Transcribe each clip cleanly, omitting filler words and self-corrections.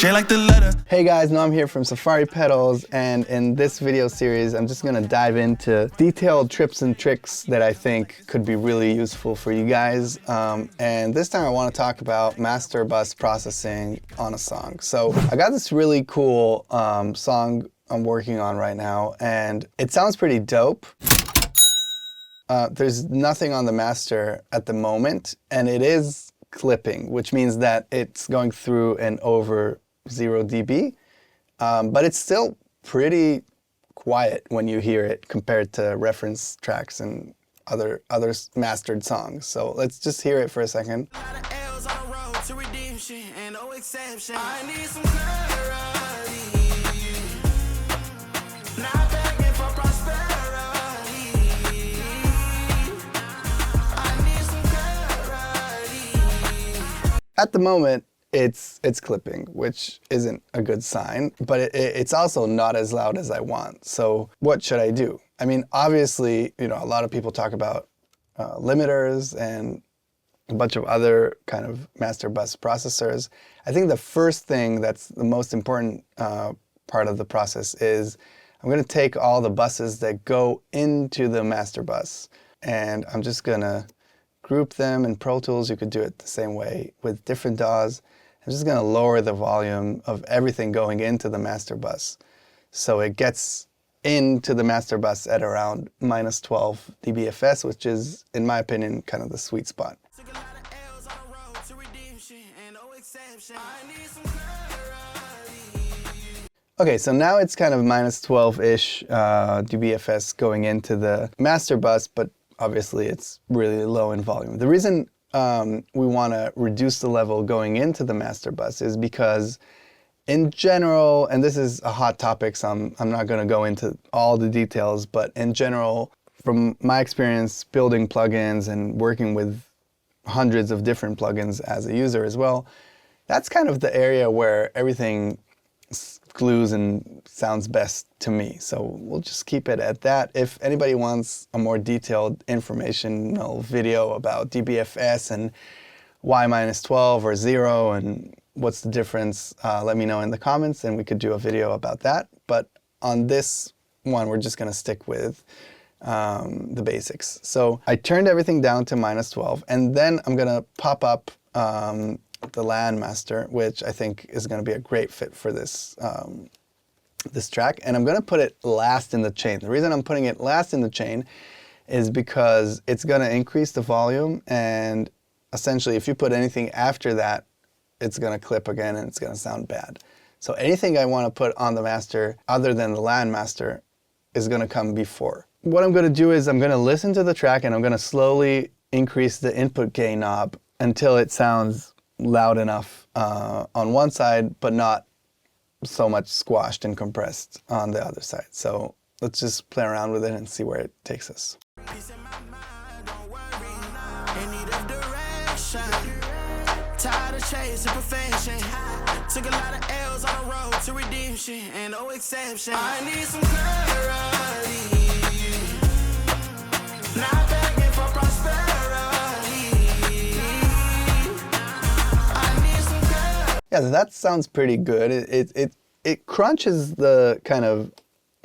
J like the letter. Hey guys, Noam here from Safari Pedals, and in this video series I'm just gonna dive into detailed tips and tricks that I think could be really useful for you guys. And this time I want to talk about master bus processing on a song. So I got this really cool song I'm working on right now, and it sounds pretty dope. There's nothing on the master at the moment, and it is clipping, which means that it's going through and over 0 dB, but it's still pretty quiet when you hear it compared to reference tracks and other mastered songs. So let's just hear it for a second. At the moment, it's clipping, which isn't a good sign, but it's also not as loud as I want. So what should I do? I mean, obviously, you know, a lot of people talk about limiters and a bunch of other kind of master bus processors. I think the first thing that's the most important part of the process is I'm going to take all the buses that go into the master bus, and I'm just going to group them. In Pro Tools, you could do it the same way with different DAWs. I'm just going to lower the volume of everything going into the master bus, so it gets into the master bus at around -12 dBFS, which is, in my opinion, kind of the sweet spot. Okay, so now it's kind of -12-ish dBFS going into the master bus, but obviously it's really low in volume. The reason we want to reduce the level going into the master bus is because in general, and this is a hot topic, so I'm not going to go into all the details, but in general, from my experience building plugins and working with hundreds of different plugins as a user as well, that's kind of the area where everything glues and sounds best to me. So we'll just keep it at that. If anybody wants a more detailed informational video about dBFS and why -12 or 0 and what's the difference, let me know in the comments and we could do a video about that. But on this one, we're just going to stick with the basics. So I turned everything down to -12, and then I'm going to pop up the Landm master, which I think is going to be a great fit for this this track, and I'm going to put it last in the chain. The reason I'm putting it last in the chain is because it's going to increase the volume, and essentially if you put anything after that, it's going to clip again and it's going to sound bad. So anything I want to put on the master other than the Landm master is going to come before. What I'm going to do is I'm going to listen to the track and I'm going to slowly increase the input gain knob until it sounds loud enough on one side, but not so much squashed and compressed on the other side. So let's just play around with it and see where it takes us. Tired of chasing perfection. Took a lot of L's on the road to redemption and no exception. I need some clarity. Not begging for prosperity. Yeah, that sounds pretty good. It crunches the kind of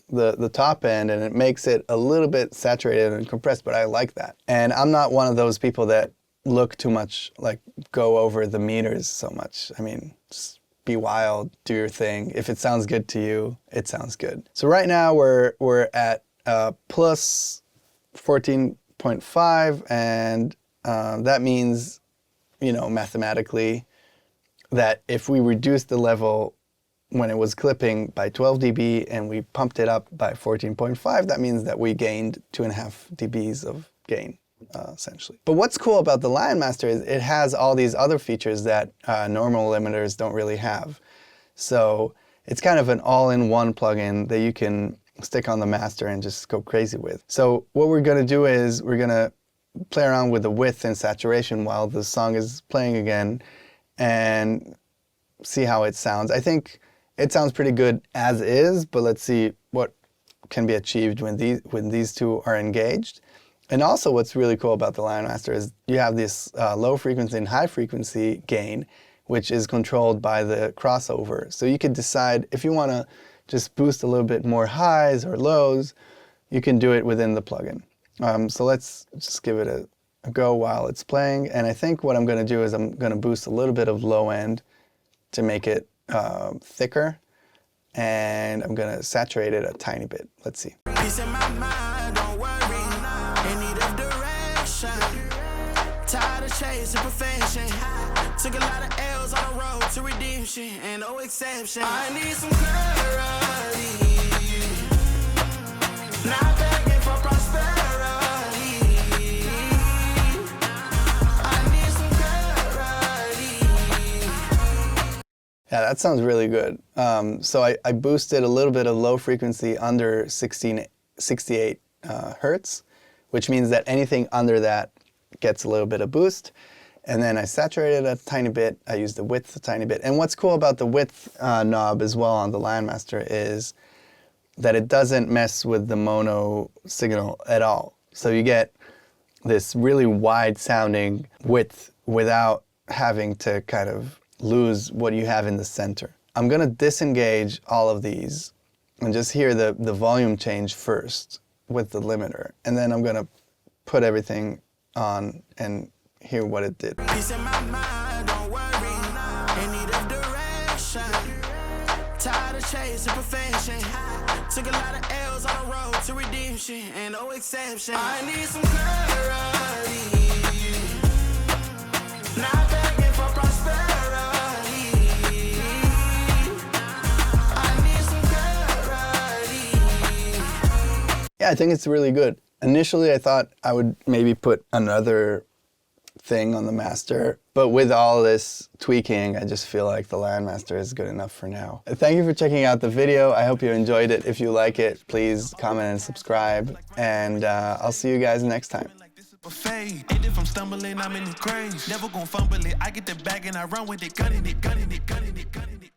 the top end, and it makes it a little bit saturated and compressed, but I like that. And I'm not one of those people that look too much, like go over the meters so much. I mean, just be wild, do your thing. If it sounds good to you, it sounds good. So right now we're at plus 14.5, and that means, you know, mathematically, that if we reduce the level when it was clipping by 12 dB and we pumped it up by 14.5, that means that we gained 2.5 dBs of gain, essentially. But what's cool about the Landm master is it has all these other features that normal limiters don't really have. So it's kind of an all-in-one plugin that you can stick on the master and just go crazy with. So what we're going to do is we're going to play around with the width and saturation while the song is playing again, and see how it sounds. I think it sounds pretty good as is, but let's see what can be achieved when these two are engaged. And also what's really cool about the Landm master is you have this low frequency and high frequency gain, which is controlled by the crossover. So you could decide if you want to just boost a little bit more highs or lows, you can do it within the plugin. So let's just give it a go while it's playing. And I think what I'm going to do is I'm going to boost a little bit of low end to make it thicker. And I'm going to saturate it a tiny bit. Let's see. Peace in my mind, don't worry. In need of direction. Tired of chasing perfection. Took a lot of L's on the road to redemption, and no exception. I need some clarity. Not begging for prosperity. I need some clarity. Yeah, that sounds really good. So I boosted a little bit of low frequency under 68 hertz, which means that anything under that gets a little bit of boost. And then I saturated a tiny bit. I used the width a tiny bit. And what's cool about the width knob as well on the Landmaster is that it doesn't mess with the mono signal at all. So you get this really wide sounding width without having to kind of lose what you have in the center. I'm going to disengage all of these and just hear the volume change first with the limiter. And then I'm going to put everything on and hear what it did. Peace in my mind, don't worry. In need of direction. Tired of chasing perfection. Took a lot of L's on the road to redemption, and no exception. I need some clarity. Not begging for prosperity. I need some clarity. Yeah, I think it's really good. Initially, I thought I would maybe put another thing on the master, but with all this tweaking, I just feel like the Landmaster is good enough for now. Thank you for checking out the video. I hope you enjoyed it. If you like it, please comment and subscribe, and I'll see you guys next time. And if I'm stumbling, I'm in the grave. Never gonna fumble it. I get the bag and I run with it, gunning it, gunning it, gunning it, gunning it.